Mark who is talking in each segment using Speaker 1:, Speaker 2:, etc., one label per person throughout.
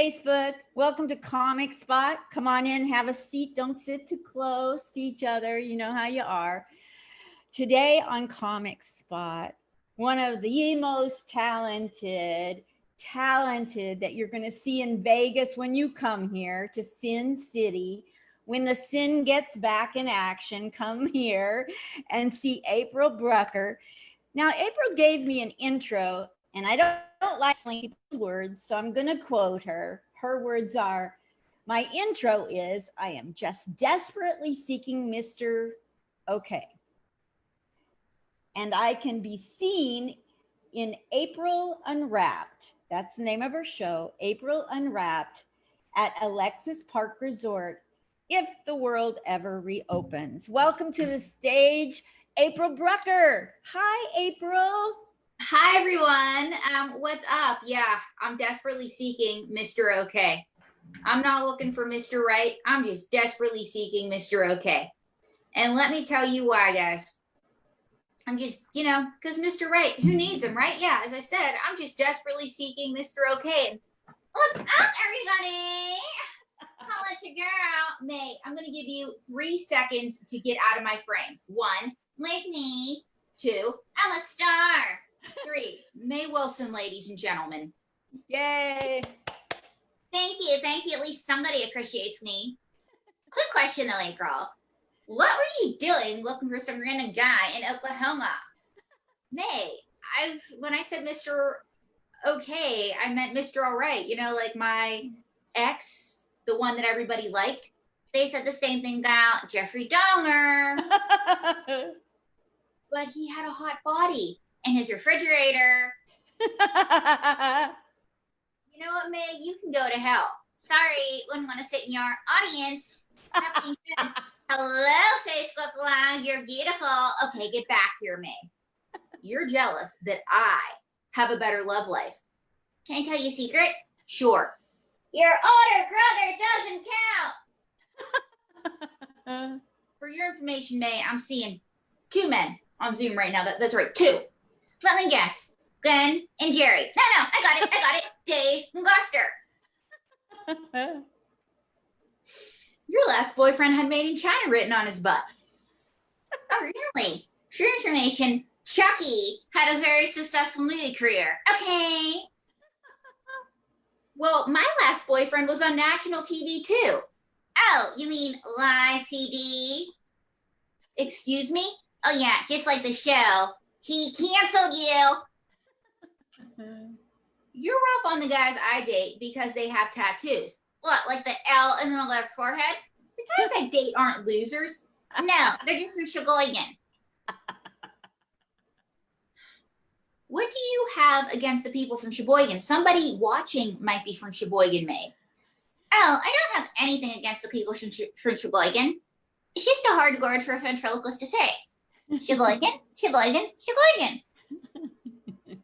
Speaker 1: Facebook. Welcome to Comic Spot. Come on in, have a seat. Don't sit too close to each other. You know how you are. Today on Comic Spot, one of the most talented that you're going to see in Vegas when you come here to Sin City. When the Sin gets back in action, come here and see April Brucker. Now, April gave me an intro, and I don't like slinky words, so I'm going to quote her. Her words are, my intro is, I am just desperately seeking Mr. Okay. And I can be seen in April Unwrapped. That's the name of her show, April Unwrapped, at Alexis Park Resort, if the world ever reopens. Welcome to the stage, April Brucker. Hi, April.
Speaker 2: Hi, everyone. What's up? Yeah, I'm desperately seeking Mr. Okay. I'm not looking for Mr. Right. I'm just desperately seeking Mr. Okay. And let me tell you why, guys. I'm just, because Mr. Right, who needs him, right? Yeah, as I said, I'm just desperately seeking Mr. Okay. What's up, everybody? I'll let you girl. May, I'm going to give you 3 seconds to get out of my frame. 1, like me. 2, I'm a star. 3, May Wilson, ladies and gentlemen.
Speaker 1: Yay.
Speaker 2: Thank you. At least somebody appreciates me. Quick question though, April. What were you doing looking for some random guy in Oklahoma? May, when I said Mr. Okay, I meant Mr. Alright. Like my ex, the one that everybody liked. They said the same thing about Jeffrey Dahmer. But he had a hot body in his refrigerator. You know what, May? You can go to hell. Sorry, wouldn't want to sit in your audience. That being said, hello, Facebook Live. You're beautiful. Okay, get back here, May. You're jealous that I have a better love life. Can I tell you a secret? Sure. Your older brother doesn't count. For your information, May, I'm seeing 2 men on Zoom right now. That's right, 2. Let me guess. Glenn and Jerry. No, I got it. Dave and Gloucester. Your last boyfriend had Made in China written on his butt. Oh, really? For your information, Chucky had a very successful movie career. Okay. Well, my last boyfriend was on national TV too. Oh, you mean Live PD? Excuse me? Oh yeah, just like the show. He canceled you. You're rough on the guys I date because they have tattoos. What, like the L in the left forehead? The guys I date aren't losers. No, they're just from Sheboygan. What do you have against the people from Sheboygan? Somebody watching might be from Sheboygan, May. Oh, I don't have anything against the people from Sheboygan. It's just a hard word for a ventriloquist to say. Sheboygan.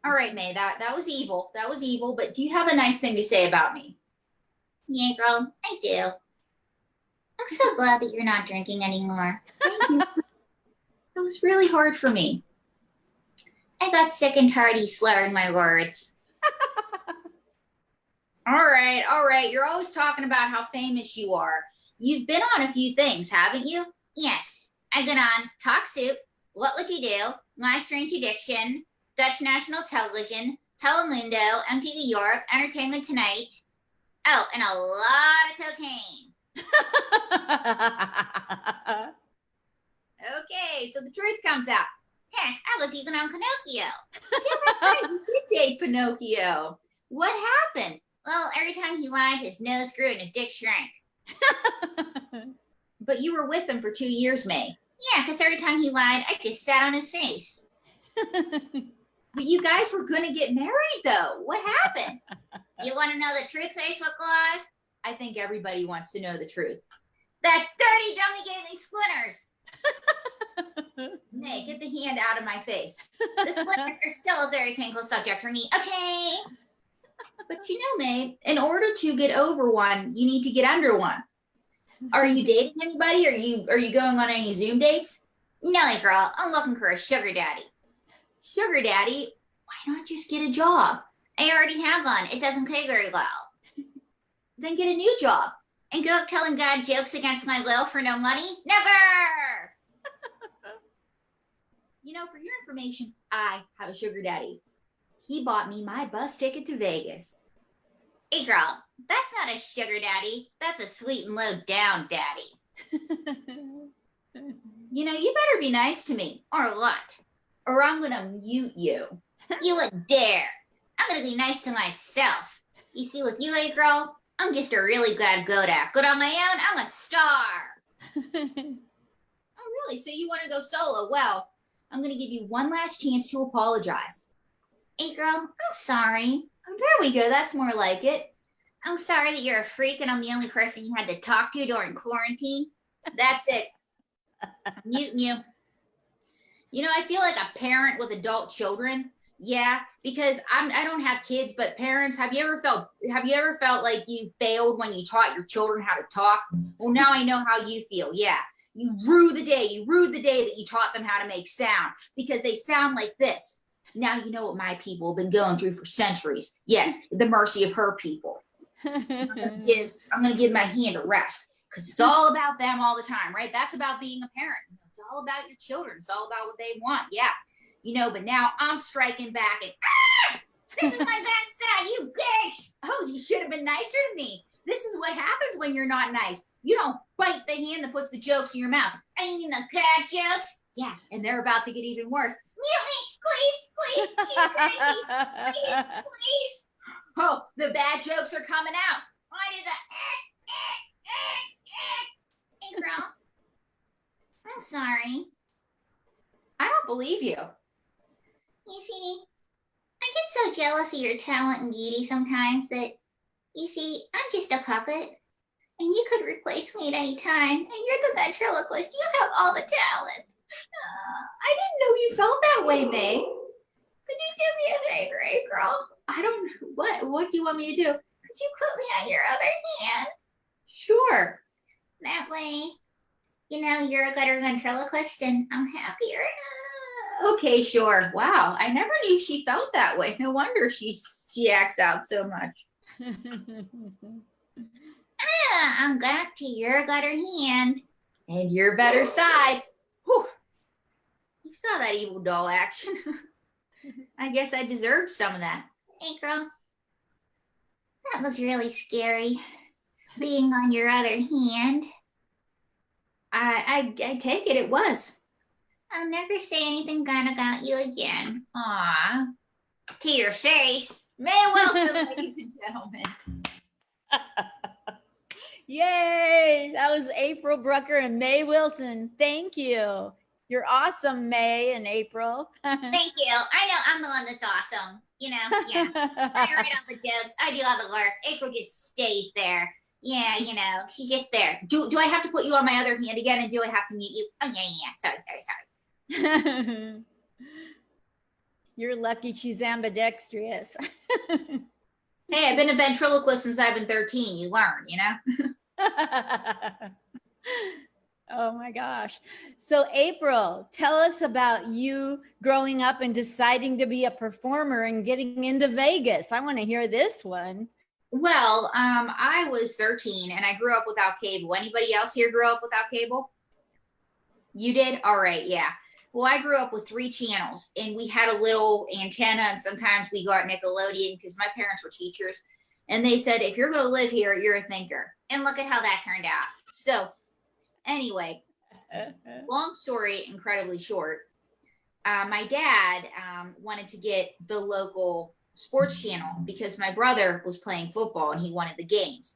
Speaker 2: All right, May, that was evil. That was evil, but do you have a nice thing to say about me? Yeah, girl, I do. I'm so glad that you're not drinking anymore. Thank you. It was really hard for me. I got sick and tired of slurring my words. All right. You're always talking about how famous you are. You've been on a few things, haven't you? Yes. I've been on Talk Soup, What Would You Do, My Strange Addiction, Dutch National Television, Telemundo, MTV York, Entertainment Tonight. Oh, and a lot of cocaine. Okay, so the truth comes out. Heck, I was even on Pinocchio. You did date Pinocchio. What happened? Well, every time he lied, his nose grew and his dick shrank. But you were with him for 2 years, May. Yeah, because every time he lied, I just sat on his face. But you guys were going to get married, though. What happened? You want to know the truth, Facebook Live? I think everybody wants to know the truth. That dirty dummy gave me splinters. Nay, get the hand out of my face. The splinters are still a very painful subject for me. Okay. But May, in order to get over one, you need to get under one. Are you dating anybody? Are you going on any Zoom dates? No, girl. I'm looking for a sugar daddy. Sugar daddy? Why not just get a job? I already have one. It doesn't pay very well. then get a new job and go up telling God jokes against my will for no money? Never! You know, for your information, I have a sugar daddy. He bought me my bus ticket to Vegas. Hey girl, that's not a sugar daddy. That's a sweet and low down daddy. You know, you better be nice to me, or what? Or I'm gonna mute you. You wouldn't dare. I'm gonna be nice to myself. You see, with you, April, I'm just a really glad Godak. Good on my own, I'm a star. Oh, really? So you want to go solo? Well, I'm gonna give you one last chance to apologize. Hey, girl, I'm sorry. Oh, there we go. That's more like it. I'm sorry that you're a freak and I'm the only person you had to talk to during quarantine. That's it. I'm muting you. You know, I feel like a parent with adult children. Yeah, because I don't have kids, but parents, have you ever felt like you failed when you taught your children how to talk? Well, now I know how you feel. Yeah. You rue the day that you taught them how to make sound, because they sound like this. Now you know what my people have been going through for centuries. Yes, the mercy of her people. I'm gonna give my hand a rest, because it's all about them all the time, right? That's about being a parent. It's all about your children. It's all about what they want. Yeah. You know, but now I'm striking back and this is my bad side, you bitch. Oh, you should have been nicer to me. This is what happens when you're not nice. You don't bite the hand that puts the jokes in your mouth. I mean the bad jokes. Yeah, and they're about to get even worse. Mute me, please, please. She's crazy. Please, please. Oh, the bad jokes are coming out. I do the Hey, girl. I'm sorry. I don't believe you. You see, I get so jealous of your talent and beauty sometimes that, you see, I'm just a puppet. And you could replace me at any time. And you're the ventriloquist. You have all the talent. I didn't know you felt that way, May. Could you do me a favor, girl? I don't know. What do you want me to do? Could you put me on your other hand? Sure. That way, you know, you're a better ventriloquist and I'm happier. Okay, sure. Wow, I never knew she felt that way. No wonder she acts out so much. I'm back to your better hand and your better side. Whew. You saw that evil doll action. I guess I deserved some of that. Hey, girl. That was really scary. Being on your other hand. I take it was. I'll never say anything bad about you again. Aw. To your face. May Wilson, ladies and gentlemen.
Speaker 1: Yay! That was April Brucker and May Wilson. Thank you. You're awesome, May and April.
Speaker 2: Thank you. I know I'm the one that's awesome. You know, yeah. I write all the jokes. I do all the work. April just stays there. Yeah, you know, she's just there. Do I have to put you on my other hand again, and do I have to mute you? Oh, yeah. Sorry.
Speaker 1: You're lucky she's ambidextrous.
Speaker 2: Hey, I've been a ventriloquist since I've been 13. You learn, you know?
Speaker 1: Oh my gosh. So April, tell us about you growing up and deciding to be a performer and getting into Vegas. I want to hear this one.
Speaker 2: Well, I was 13 and I grew up without cable. Anybody else here grew up without cable? You did? All right, yeah. Well, I grew up with 3 channels and we had a little antenna, and sometimes we got Nickelodeon because my parents were teachers. And they said, if you're going to live here, you're a thinker. And look at how that turned out. So anyway, long story, incredibly short. My dad wanted to get the local sports channel because my brother was playing football and he wanted the games.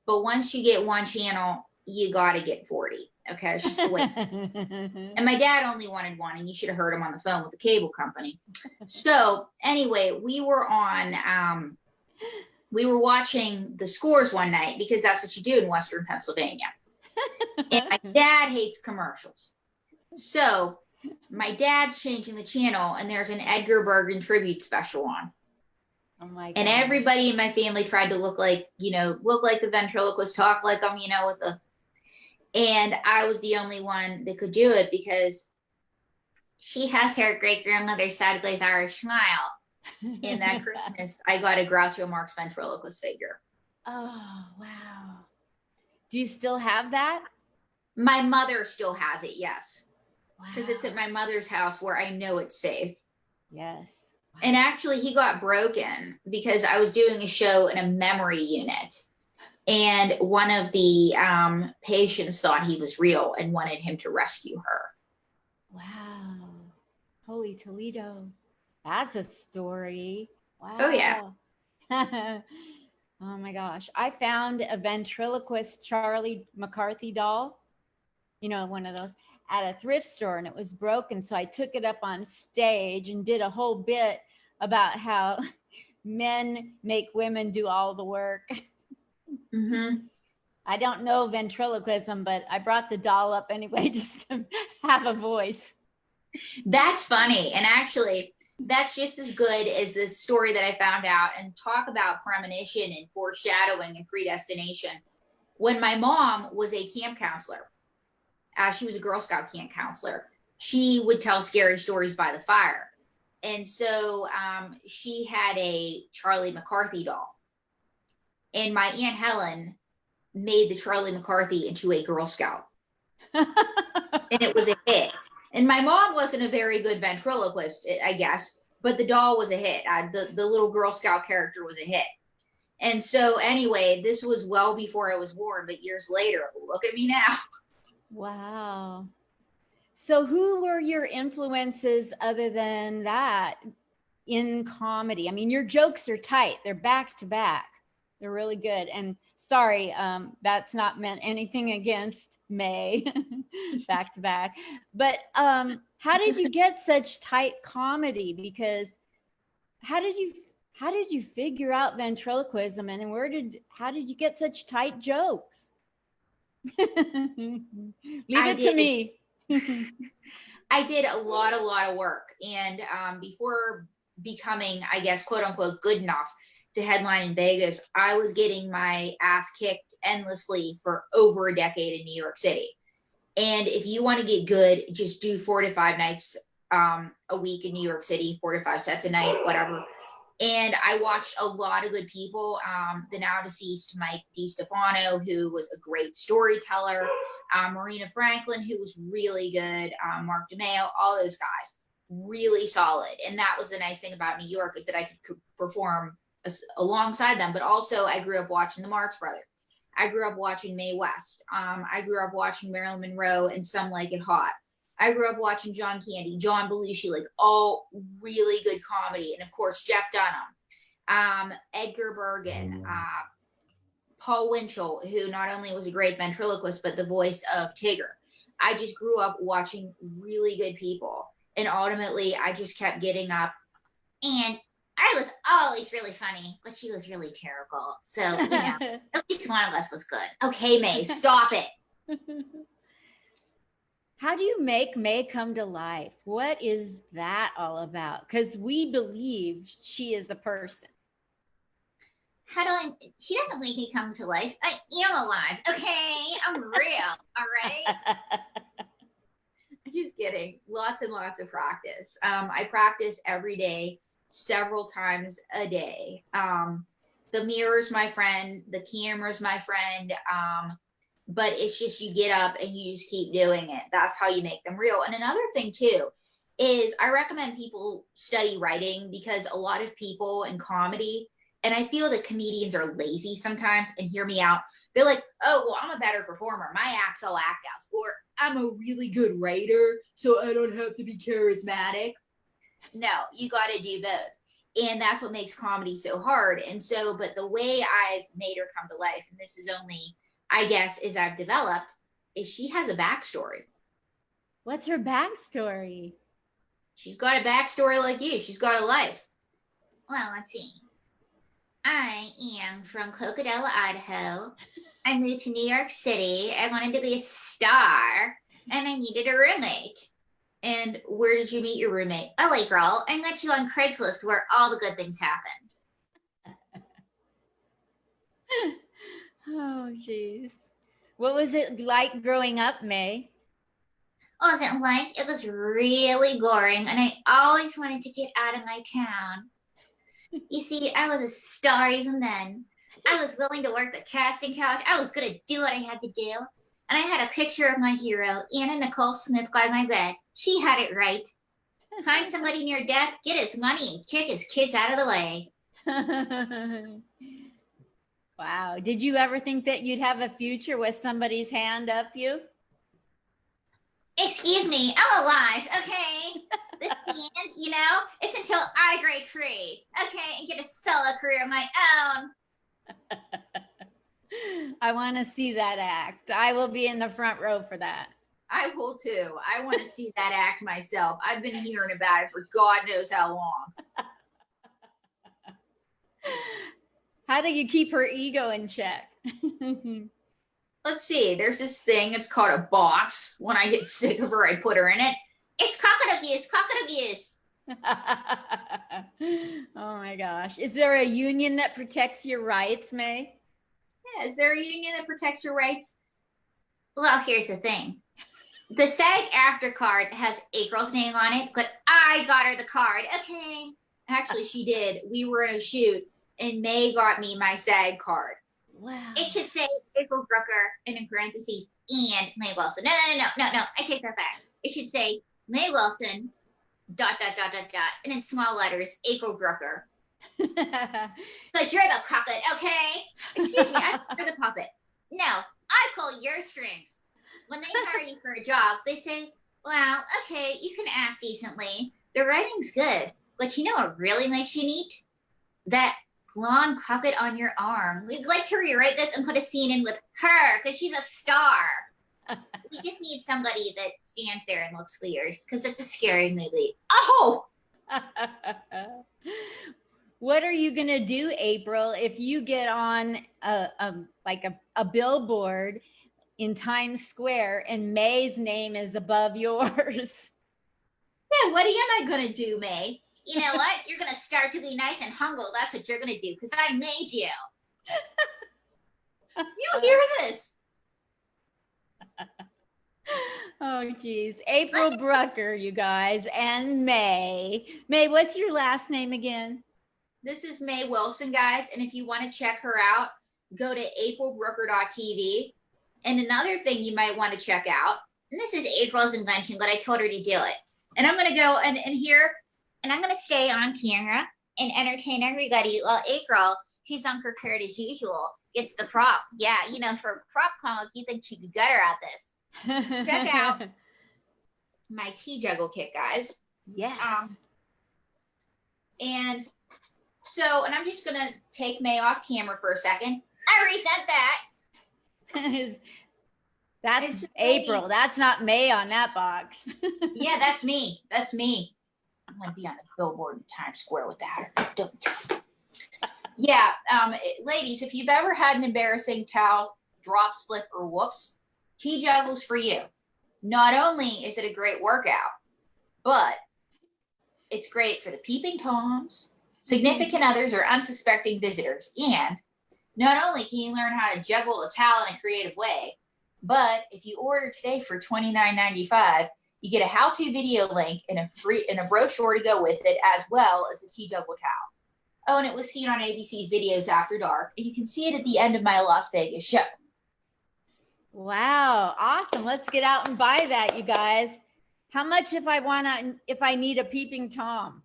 Speaker 2: But once you get one channel, you got to get 40. Okay, it's just the way. And my dad only wanted one, and you should have heard him on the phone with the cable company. So anyway, we were watching the scores one night because that's what you do in Western Pennsylvania. And my dad hates commercials. So my dad's changing the channel and there's an Edgar Bergen tribute special on.
Speaker 1: Oh my God.
Speaker 2: And everybody in my family tried to look like the ventriloquist, talk like them, and I was the only one that could do it because she has her great grandmother's sideways Irish smile. And that Christmas, I got a Groucho Marx ventriloquist figure.
Speaker 1: Oh, wow. Do you still have that?
Speaker 2: My mother still has it, yes,
Speaker 1: Wow.
Speaker 2: because it's at my mother's house where I know it's safe.
Speaker 1: Yes. Wow.
Speaker 2: And actually, he got broken because I was doing a show in a memory unit. And one of the patients thought he was real and wanted him to rescue her.
Speaker 1: Wow. Holy Toledo. That's a story.
Speaker 2: Oh, yeah.
Speaker 1: Wow. Oh my gosh. I found a ventriloquist Charlie McCarthy doll, you know, one of those at a thrift store, and it was broken. So I took it up on stage and did a whole bit about how men make women do all the work.
Speaker 2: Mm-hmm.
Speaker 1: I don't know ventriloquism, but I brought the doll up anyway, just to have a voice.
Speaker 2: That's funny. And actually, that's just as good as this story that I found out. And talk about premonition and foreshadowing and predestination. When my mom was a camp counselor, she was a Girl Scout camp counselor, she would tell scary stories by the fire. And so she had a Charlie McCarthy doll. And my Aunt Helen made the Charlie McCarthy into a Girl Scout. And it was a hit. And my mom wasn't a very good ventriloquist, I guess, but the doll was a hit. The little Girl Scout character was a hit. And so anyway, this was well before I was born, but years later, look at me now.
Speaker 1: Wow. So who were your influences other than that in comedy? I mean, your jokes are tight. They're back to back. They're really good. And sorry, that's not meant anything against May, back to back. But how did you get such tight comedy? Because how did you figure out ventriloquism, and how did you get such tight jokes? Leave it to me.
Speaker 2: I did a lot of work. And before becoming, I guess, quote unquote, good enough to headline in Vegas, I was getting my ass kicked endlessly for over a decade in New York City. And if you want to get good, just do 4 to 5 nights a week in New York City, 4 to 5 sets a night, whatever. And I watched a lot of good people. The now deceased Mike DiStefano, who was a great storyteller, Marina Franklin, who was really good, Mark DeMeo, all those guys, really solid. And that was the nice thing about New York, is that I could perform alongside them. But also, I grew up watching the Marx Brothers. I grew up watching Mae West. I grew up watching Marilyn Monroe and Some Like It Hot. I grew up watching John Candy, John Belushi, like all really good comedy. And of course, Jeff Dunham, Edgar Bergen, Paul Winchell, who not only was a great ventriloquist, but the voice of Tigger. I just grew up watching really good people. And ultimately, I just kept getting up. And I was always really funny, but she was really terrible. So, you know, at least one of us was good. Okay, May, stop it.
Speaker 1: How do you make May come to life? What is that all about? Because we believe she is the person.
Speaker 2: She doesn't make me come to life. I am alive. Okay, I'm real. All right. Just kidding. Lots and lots of practice. I practice every day, several times a day. The mirror's my friend. The camera's my friend. But it's just, you get up and you just keep doing it. That's how you make them real. And another thing too is I recommend people study writing, because a lot of people in comedy, and I feel that comedians are lazy sometimes, and hear me out. They're like, oh, well, I'm a better performer. My acts all act outs. Or I'm a really good writer, so I don't have to be charismatic. No, you got to do both. And that's what makes comedy so hard. And so, but the way I've made her come to life, and this is only, I guess, as I've developed, is she has a backstory.
Speaker 1: What's her backstory?
Speaker 2: She's got a backstory like you. She's got a life. Well, let's see. I am from Cocodella, Idaho. I moved to New York City. I wanted to be a star, and I needed a roommate. And where did you meet your roommate? LA girl. I met you on Craigslist, where all the good things happen.
Speaker 1: Oh, geez. What was it like growing up, May?
Speaker 2: What was it like? It was really boring, and I always wanted to get out of my town. You see, I was a star even then. I was willing to work the casting couch. I was going to do what I had to do. And I had a picture of my hero, Anna Nicole Smith, by my bed. She had it right. Find somebody near death, get his money, and kick his kids out of the way.
Speaker 1: Wow. Did you ever think that you'd have a future with somebody's hand up you?
Speaker 2: Excuse me, I'm alive, okay? This hand, you know, it's until I break free, okay, and get a solo career of my own.
Speaker 1: I want to see that act. I will be in the front row for that.
Speaker 2: I will too. I want to see that act myself. I've been hearing about it for God knows how long.
Speaker 1: How do you keep her ego in check?
Speaker 2: Let's see. There's this thing. It's called a box. When I get sick of her, I put her in it. It's cockle abuse. Cockle abuse.
Speaker 1: Oh my gosh. Is there a union that protects your rights, May?
Speaker 2: Yeah, is there a union that protects your rights? Well, here's the thing. The SAG after card has April's name on it, but I got her the card. Okay. Actually, she did. We were in a shoot, and May got me my SAG card.
Speaker 1: Wow.
Speaker 2: It should say April Brucker and in parentheses and May Wilson. No. I take that back. It should say May Wilson, ... and in small letters, April Brucker. Because you're the puppet, okay? Excuse me, you're the puppet. No, I pull your strings. When they hire you for a job, they say, well, okay, you can act decently. The writing's good. But you know what really makes you neat? That blonde puppet on your arm. We'd like to rewrite this and put a scene in with her because she's a star. We just need somebody that stands there and looks weird because it's a scary movie. Oh!
Speaker 1: What are you going to do, April, if you get on a billboard in Times Square and May's name is above yours?
Speaker 2: Yeah, what am I going to do, May? You know what? You're going to start to be nice and humble. That's what you're going to do because I made you. You hear this?
Speaker 1: Oh, geez. April Brucker, you guys, and May. May, what's your last name again?
Speaker 2: This is May Wilson, guys. And if you want to check her out, go to aprilbrooker.tv. And another thing you might want to check out, and this is April's invention, but I told her to do it. And I'm going to go and here, and I'm going to stay on camera and entertain everybody while April, she's unprepared as usual, gets the prop. Yeah, you know, for a prop comic, you think she could get her at this. Check out my tea juggle kit, guys.
Speaker 1: Yes.
Speaker 2: And I'm just going to take May off camera for a second. I resent that.
Speaker 1: That's April. That's not May on that box.
Speaker 2: Yeah, that's me. That's me. I'm going to be on a billboard in Times Square with that. Don't. Yeah, ladies, if you've ever had an embarrassing towel drop, slip, or whoops, tea juggle's for you. Not only is it a great workout, but it's great for the peeping toms, significant others, or unsuspecting visitors. And not only can you learn how to juggle a towel in a creative way, but if you order today for $29.95, you get a how-to video link and a brochure to go with it, as well as the tea juggle towel. Oh, and it was seen on ABC's Videos After Dark, and you can see it at the end of my Las Vegas show.
Speaker 1: Wow, awesome. Let's get out and buy that, you guys. How much if I need a peeping Tom?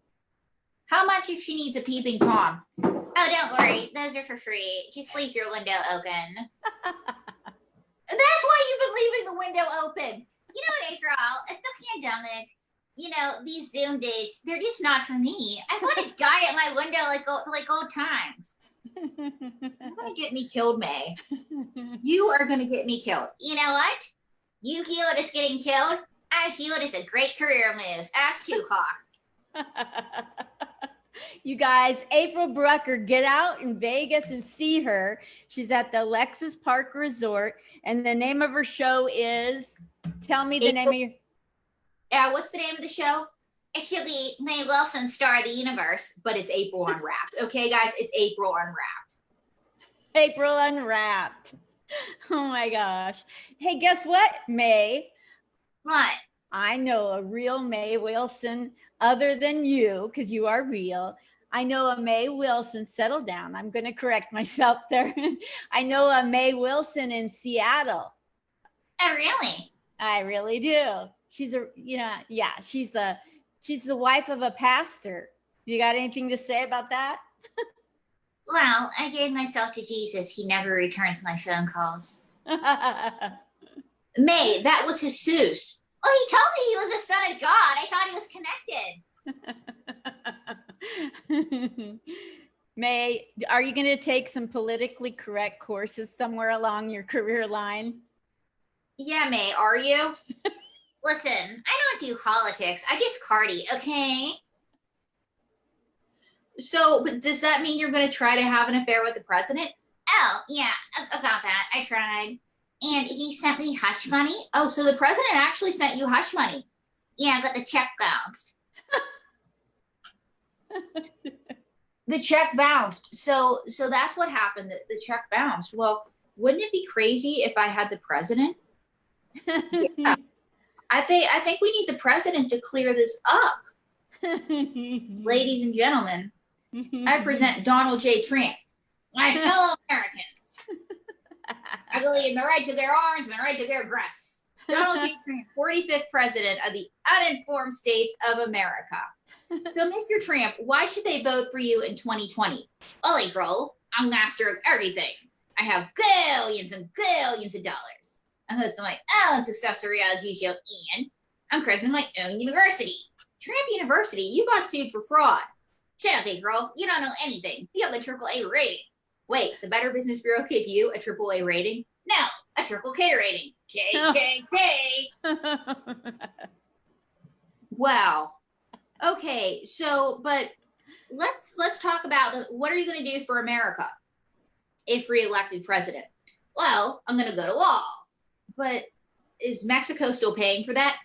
Speaker 2: How much if she needs a peeping Tom? Oh, don't worry. Those are for free. Just leave your window open. That's why you've been leaving the window open. You know what, April? It's the pandemic. You know, these Zoom dates, they're just not for me. I want a guy at my window like old times. You're going to get me killed, May. You are going to get me killed. You know what? You feel it as getting killed. I feel it as a great career move. Ask Tupac.
Speaker 1: You guys, April Brucker, get out in Vegas and see her. She's at the Lexus Park Resort, and the name of her show is, tell me the name of your...
Speaker 2: Yeah, what's the name of the show? It should be May Wilson, Star of the Universe, but it's April Unwrapped. Okay, guys, it's April Unwrapped.
Speaker 1: April Unwrapped. Oh my gosh. Hey, guess what, May?
Speaker 2: What?
Speaker 1: I know a real May Wilson other than you, because you are real. I know a May Wilson. Settle down. I'm going to correct myself there. I know a May Wilson in Seattle.
Speaker 2: Oh, really?
Speaker 1: I really do. She's she's the wife of a pastor. You got anything to say about that?
Speaker 2: Well, I gave myself to Jesus. He never returns my phone calls. May, that was Jesus. Oh, he told me he was the son of God. I thought he was connected.
Speaker 1: May, are you going to take some politically correct courses somewhere along your career line?
Speaker 2: Yeah, May, are you? Listen, I don't do politics. I guess Cardi, okay? So, but does that mean you're going to try to have an affair with the president? Oh, yeah, about that. I tried. And he sent me hush money. Oh, so the president actually sent you hush money. Yeah, but the check bounced. The check bounced. So that's what happened. The check bounced. Well, wouldn't it be crazy if I had the president? Yeah. I think we need the president to clear this up. Ladies and gentlemen, I present Donald J. Trump, my fellow Americans. I believe in the right to bear arms and the right to bear breasts. Donald J. Trump, 45th president of the uninformed states of America. So, Mr. Trump, why should they vote for you in 2020? Holy girl, I'm master of everything. I have billions and billions of dollars. I'm hosting my own successful reality show, and I'm creating my own university. Trump University, you got sued for fraud. Shut up, girl. You don't know anything. You have a AAA rating. Wait, the Better Business Bureau gave you a AAA rating? No, a triple K rating. KKK. Wow. Okay, so, but let's talk about what are you going to do for America if reelected president? Well, I'm going to go to law. But is Mexico still paying for that?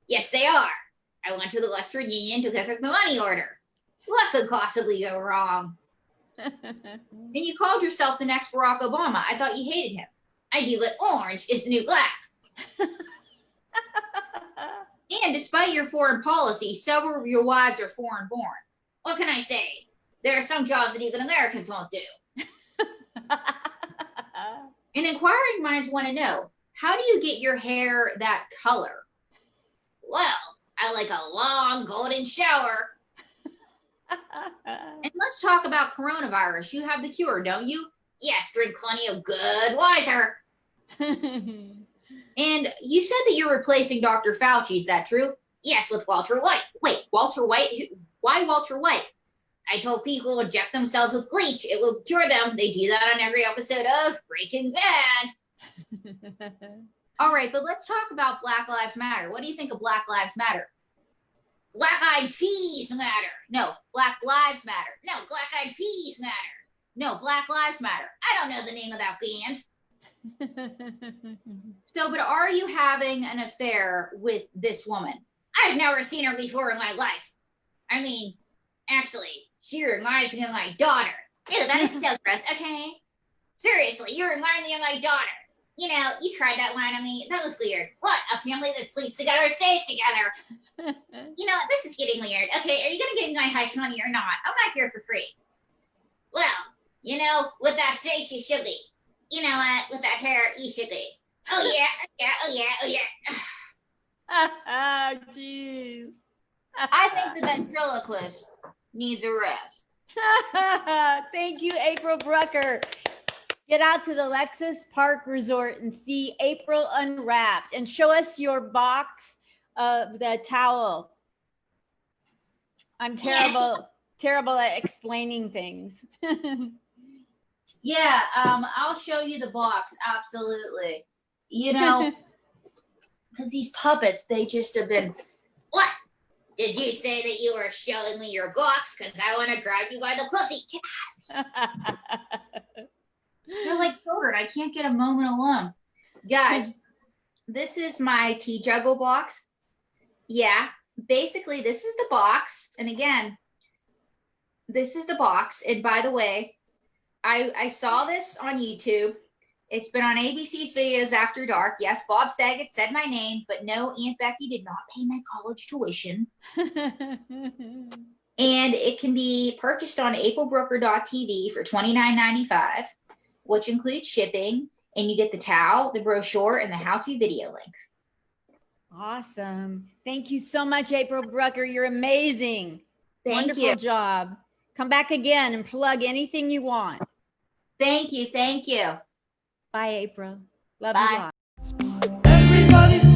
Speaker 2: Yes, they are. I went to the Western Union to pick up the money order. What could possibly go wrong? And you called yourself the next Barack Obama. I thought you hated him. I do, but orange is the new black. And despite your foreign policy, several of your wives are foreign born. What can I say? There are some jobs that even Americans won't do. And inquiring minds want to know, how do you get your hair that color? Well, I like a long golden shower. And let's talk about coronavirus. You have the cure, don't you? Yes, drink plenty of good Wiser. And you said that you're replacing Dr. Fauci. Is that true? Yes, with Walter White. Wait, Walter White? Why Walter White? I told people to inject themselves with bleach. It will cure them. They do that on every episode of Breaking Bad. All right, but let's talk about Black Lives Matter. What do you think of Black Lives Matter? Black-eyed peas matter. No, Black Lives Matter. No, black-eyed peas matter. No, Black Lives Matter. I don't know the name of that band. So, but are you having an affair with this woman? I've never seen her before in my life. I mean, actually, she reminds me of my daughter. Ew, that is so gross, okay? Seriously, you remind me of my daughter. You know, you tried that line on me. That was weird. What? A family that sleeps together stays together. You know, this is getting weird. Okay, are you going to give me my hush money or not? I'm not here for free. Well, you know, with that face, you should be. You know what? With that hair, you should be. Oh, yeah. Oh, yeah. Oh, yeah.
Speaker 1: Jeez.
Speaker 2: I think the ventriloquist needs a rest.
Speaker 1: Thank you, April Brucker. Get out to the Lexus Park Resort and see April Unwrapped and show us your box of the towel. I'm terrible at explaining things.
Speaker 2: Yeah, I'll show you the box. Absolutely. You know, because these puppets, they just have been. What? Did you say that you were showing me your box? Because I want to grab you by the pussy. They're like children. I can't get a moment alone. Guys, this is my tea juggle box. Yeah, basically, this is the box. And again, this is the box. And by the way, I saw this on YouTube. It's been on ABC's Videos After Dark. Yes, Bob Saget said my name, but no, Aunt Becky did not pay my college tuition. And it can be purchased on aprilbrooker.tv for $29.95, which includes shipping. And you get the towel, the brochure, and the how-to video link.
Speaker 1: Awesome. Thank you so much, April Brucker. You're amazing.
Speaker 2: Thank
Speaker 1: Wonderful
Speaker 2: you.
Speaker 1: job. Come back again and plug anything you want.
Speaker 2: Thank you. Thank you.
Speaker 1: Bye, April. Love
Speaker 2: Bye.
Speaker 1: you. Lot.
Speaker 3: Everybody's